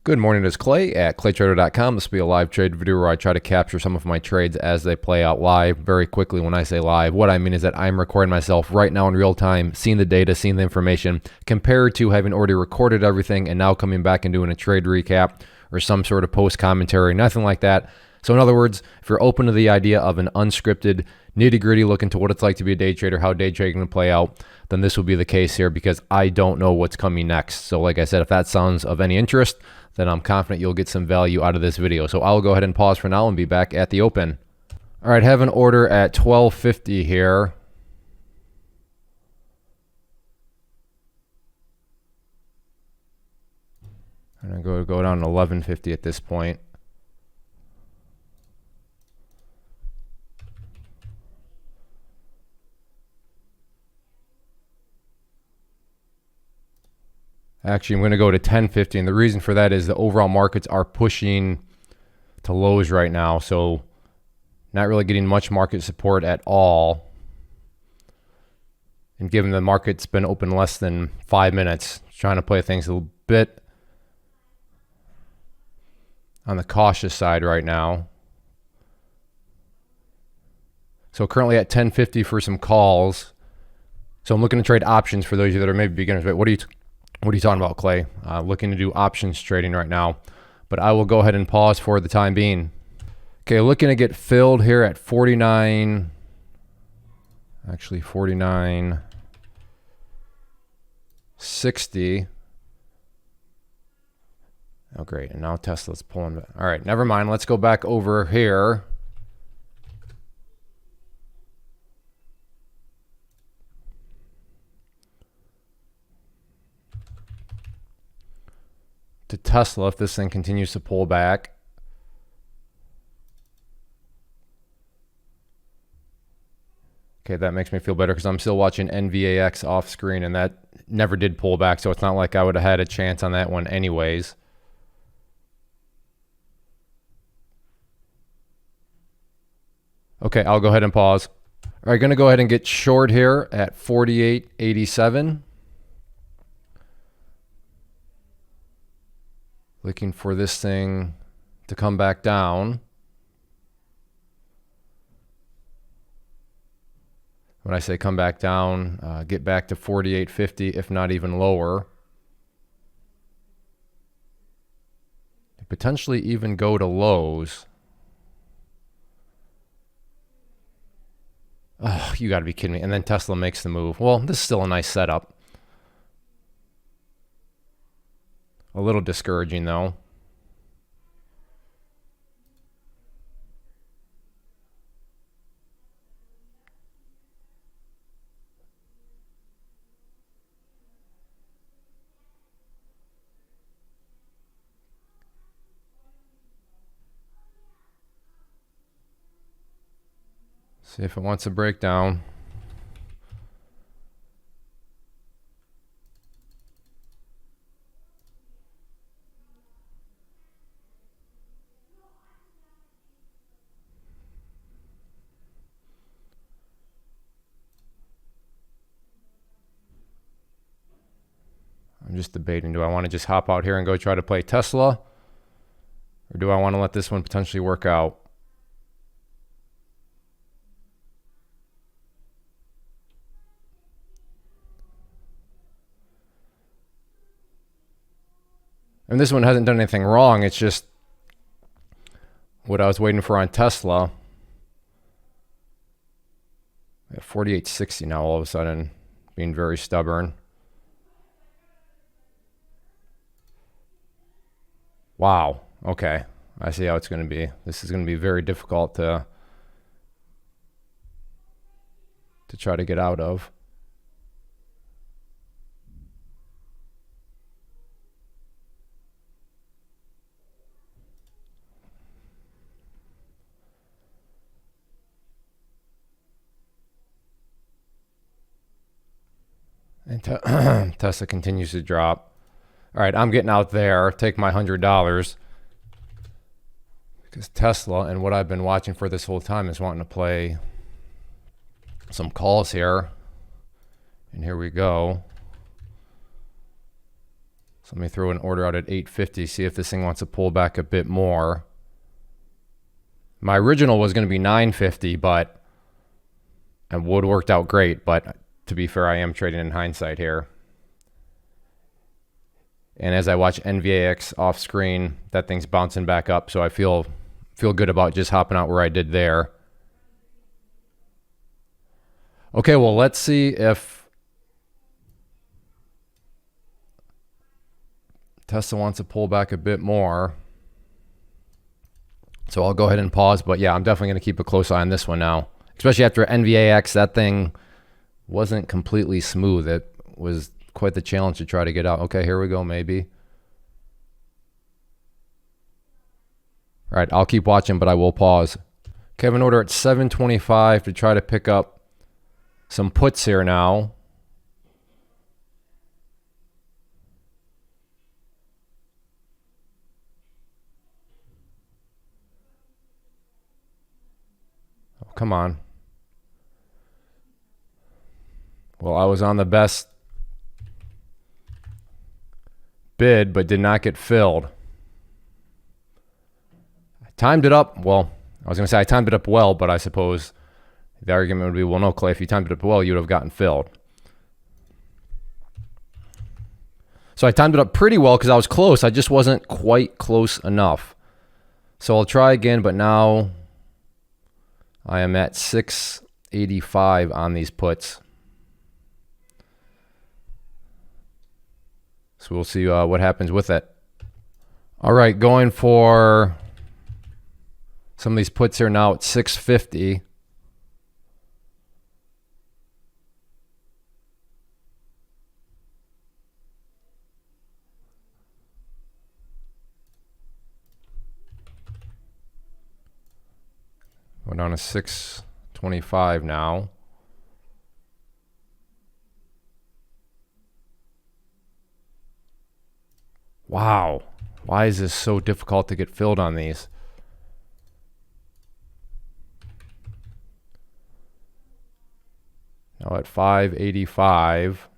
Good morning, it's Clay at claytrader.com. This will be a live trade video where I try to capture some of my trades as they play out live. Very quickly, when I say live, what I mean is that I'm recording myself right now in real time, seeing the data, seeing the information, compared to having already recorded everything and now coming back and doing a trade recap or some sort of post commentary, nothing like that. So in other words, if you're open to the idea of an unscripted, nitty-gritty look into what it's like to be a day trader, how day trading can play out, then this will be the case here because I don't know what's coming next. So like I said, if that sounds of any interest, then I'm confident you'll get some value out of this video. So I'll go ahead and pause for now and be back at the open. All right, have an order at 1250 here. And I'm going to go down to 1150 at this point. Actually, I'm going to go to 1050, and the reason for that is the overall markets are pushing to lows right now, so not really getting much market support at all. And given the market's been open less than 5 minutes, trying to play things a little bit on the cautious side right now. So currently at 1050 for some calls. So I'm looking to trade options for those of you that are maybe beginners. But what are you talking about, Clay? Looking to do options trading right now, but I will go ahead and pause for the time being. Okay, looking to get filled here at 49, actually 49.60. Oh, great, and now Tesla's pulling back. All right, never mind. Let's go back over here. To Tesla if this thing continues to pull back. Okay, that makes me feel better because I'm still watching NVAX off screen and that never did pull back, so it's not like I would have had a chance on that one anyways. Okay, I'll go ahead and pause. All right, going to go ahead and get short here at 48.87. Looking for this thing to come back down. When I say come back down, get back to 48.50, if not even lower. Potentially even go to lows. Oh, you got to be kidding me. And then Tesla makes the move. Well, this is still a nice setup. A little discouraging, though. See if it wants to break down. I'm just debating, do I want to just hop out here and go try to play Tesla? Or do I want to let this one potentially work out? And this one hasn't done anything wrong. It's just what I was waiting for on Tesla. At 48.60 now all of a sudden, being very stubborn. Wow. Okay. I see how it's going to be. This is going to be very difficult to try to get out of. And Tesla continues to drop. All right, I'm getting out there. Take my $100 because Tesla and what I've been watching for this whole time is wanting to play some calls here. And here we go. So let me throw an order out at 850, see if this thing wants to pull back a bit more. My original was going to be 950, but it would have worked out great. But to be fair, I am trading in hindsight here. And as I watch NVAX off screen, that thing's bouncing back up. So I feel good about just hopping out where I did there. Okay, well, let's see if Tesla wants to pull back a bit more. So I'll go ahead and pause. But yeah, I'm definitely going to keep a close eye on this one now. Especially after NVAX, that thing wasn't completely smooth. It was quite the challenge to try to get out. Okay, here we go, maybe. All right, I'll keep watching, but I will pause. Okay, I have an order at 725 to try to pick up some puts here now. Oh, come on. Well, I was on the best bid, but did not get filled. I timed it up. Well, I was going to say I timed it up well, but I suppose the argument would be, well, no, Clay, if you timed it up well, you would have gotten filled. So I timed it up pretty well because I was close. I just wasn't quite close enough. So I'll try again, but now I am at 685 on these puts. So we'll see what happens with it. All right, going for some of these puts here now at 650. We're down to 625 now. Wow. Why is this so difficult to get filled on these? Now at 585.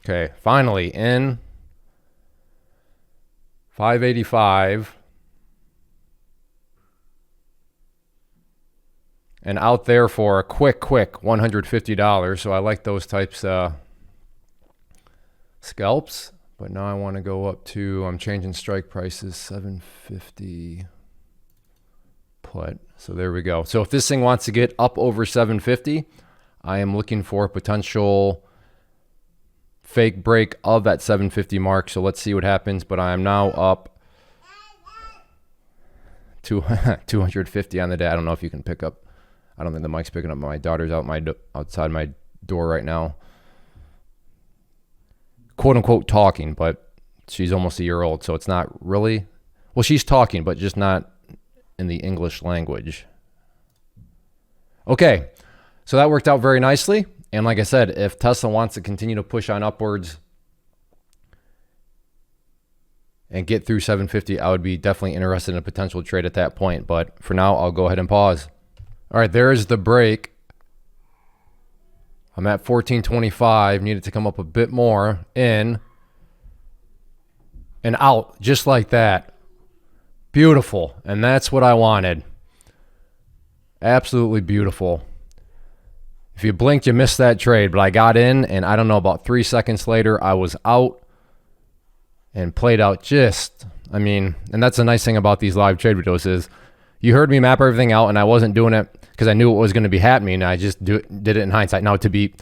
Okay, finally in 585 and out there for a quick $150. So I like those types scalps, but now I want to go up to, I'm changing strike prices, 750 put. So there we go. So if this thing wants to get up over 750, I am looking for a potential fake break of that 750 mark. So let's see what happens. But I am now up to 250 on the day. I don't know if you can pick up. I don't think the mic's picking up. My daughter's outside my door right now, quote unquote talking, but she's almost a year old, so it's not really, well, she's talking, but just not in the English language. Okay, so that worked out very nicely. And like I said, if Tesla wants to continue to push on upwards and get through 750, I would be definitely interested in a potential trade at that point. But for now, I'll go ahead and pause. All right, there's the break. I'm at 1425. Needed to come up a bit more. In and out, just like that. Beautiful. And that's what I wanted. Absolutely beautiful. If you blinked, you missed that trade, but I got in, and I don't know, about 3 seconds later, I was out and played out just, I mean, and that's the nice thing about these live trade videos is you heard me map everything out, and I wasn't doing it because I knew what was going to be happening. I just did it in hindsight. Now, to be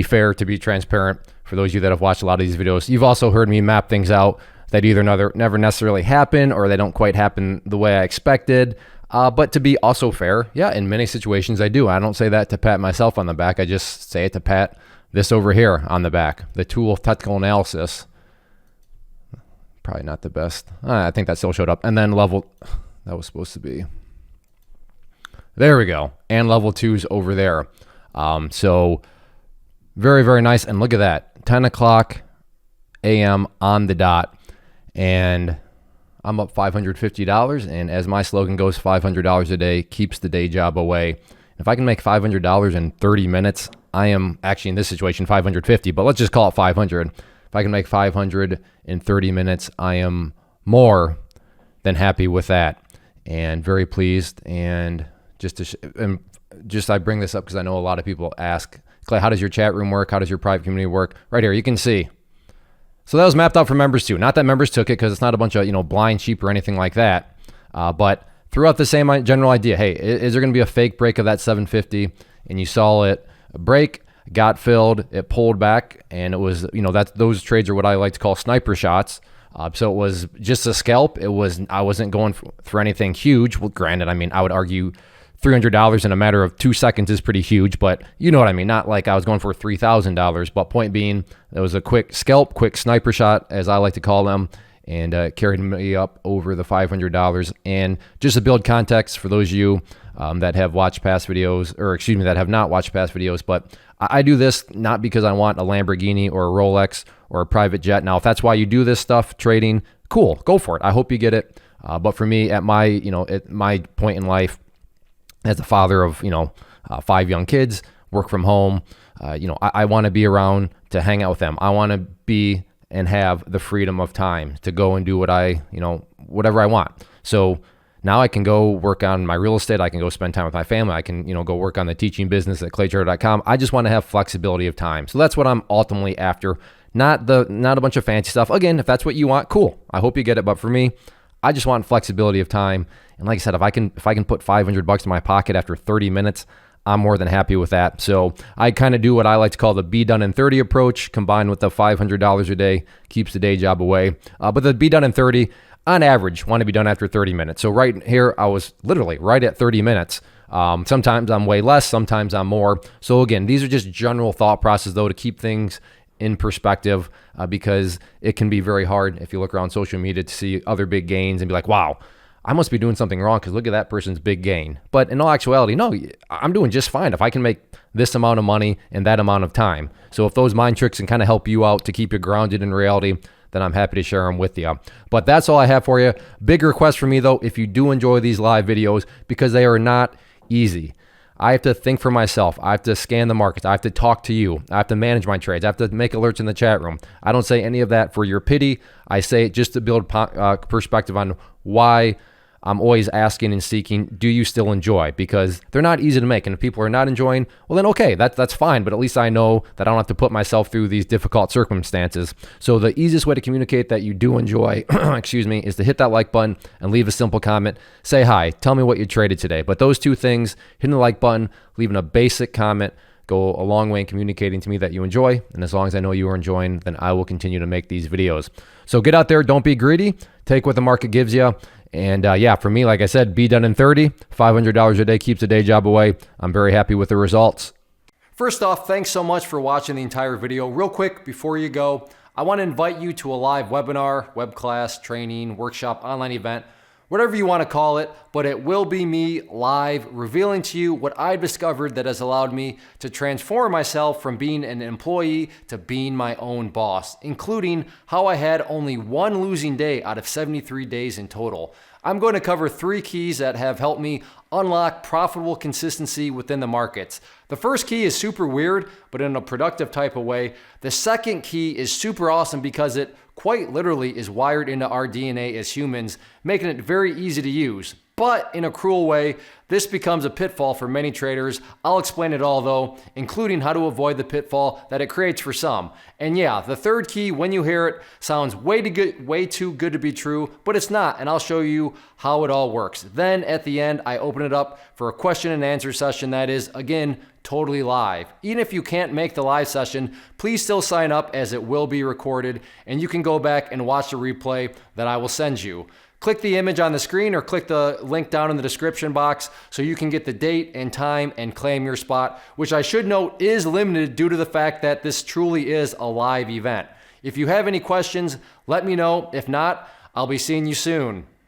fair, to be transparent, for those of you that have watched a lot of these videos, you've also heard me map things out that either never necessarily happen or they don't quite happen the way I expected. But to be also fair, yeah, in many situations I do. I don't say that to pat myself on the back. I just say it to pat this over here on the back. The tool of technical analysis. Probably not the best. I think that still showed up. And then level, that was supposed to be. There we go. And level 2's over there. So very, very nice. And look at that. 10 o'clock a.m. on the dot. And I'm up $550. And as my slogan goes, $500 a day keeps the day job away. If I can make $500 in 30 minutes, I am actually in this situation 550, but let's just call it 500. If I can make 500 in 30 minutes, I am more than happy with that and very pleased. And I bring this up because I know a lot of people ask, Clay, how does your chat room work? How does your private community work? Right here, you can see. So that was mapped out for members too. Not that members took it, because it's not a bunch of blind sheep or anything like that. But throughout the same general idea, hey, is there going to be a fake break of that 750? And you saw it break, got filled, it pulled back, and it was, those trades are what I like to call sniper shots. So it was just a scalp. I wasn't going for anything huge. Well, granted, I would argue $300 in a matter of 2 seconds is pretty huge, but you know what I mean. Not like I was going for $3,000, but point being, it was a quick scalp, quick sniper shot, as I like to call them, and carried me up over the $500. And just to build context for those of you that have watched past videos, or excuse me, that have not watched past videos, but I do this not because I want a Lamborghini or a Rolex or a private jet. Now, if that's why you do this stuff, trading, cool, go for it. I hope you get it. But for me, at my point in life, as a father of 5 young kids, work from home, I want to be around to hang out with them. I want to be and have the freedom of time to go and do whatever I want. So now I can go work on my real estate. I can go spend time with my family. I can, go work on the teaching business at claytrader.com. I just want to have flexibility of time. So that's what I'm ultimately after. Not a bunch of fancy stuff. Again, if that's what you want, cool. I hope you get it. But for me, I just want flexibility of time. And like I said, if I can put $500 in my pocket after 30 minutes, I'm more than happy with that. So I kind of do what I like to call the be done in 30 approach, combined with the $500 a day keeps the day job away. But the be done in 30, on average, want to be done after 30 minutes. So right here, I was literally right at 30 minutes. Sometimes I'm way less, sometimes I'm more. So again, these are just general thought process though, to keep things in perspective, because it can be very hard if you look around social media to see other big gains and be like, wow, I must be doing something wrong because look at that person's big gain. But in all actuality, no, I'm doing just fine if I can make this amount of money in that amount of time. So if those mind tricks can kind of help you out to keep you grounded in reality, then I'm happy to share them with you. But that's all I have for you. Big request for me though, if you do enjoy these live videos, because they are not easy. I have to think for myself. I have to scan the markets. I have to talk to you. I have to manage my trades. I have to make alerts in the chat room. I don't say any of that for your pity. I say it just to build perspective on why I'm always asking and seeking, do you still enjoy? Because they're not easy to make. And if people are not enjoying, well then okay, that's fine. But at least I know that I don't have to put myself through these difficult circumstances. So the easiest way to communicate that you do enjoy, excuse me, is to hit that like button and leave a simple comment. Say hi, tell me what you traded today. But those two things, hitting the like button, leaving a basic comment, go a long way in communicating to me that you enjoy. And as long as I know you are enjoying, then I will continue to make these videos. So get out there, don't be greedy, take what the market gives you. And yeah, for me, like I said, be done in 30, $500 a day keeps a day job away. I'm very happy with the results. First off, thanks so much for watching the entire video. Real quick, before you go, I want to invite you to a live webinar, web class, training, workshop, online event, whatever you want to call it, but it will be me live revealing to you what I've discovered that has allowed me to transform myself from being an employee to being my own boss, including how I had only one losing day out of 73 days in total. I'm going to cover 3 keys that have helped me unlock profitable consistency within the markets. The first key is super weird, but in a productive type of way. The second key is super awesome because it quite literally is wired into our DNA as humans, making it very easy to use. But in a cruel way, this becomes a pitfall for many traders. I'll explain it all though, including how to avoid the pitfall that it creates for some. And yeah, the third key, when you hear it, sounds way too good to be true, but it's not, and I'll show you how it all works. Then at the end, I open it up for a question and answer session that is, again, totally live. Even if you can't make the live session, please still sign up as it will be recorded, and you can go back and watch the replay that I will send you. Click the image on the screen or click the link down in the description box so you can get the date and time and claim your spot, which I should note is limited due to the fact that this truly is a live event. If you have any questions, let me know. If not, I'll be seeing you soon.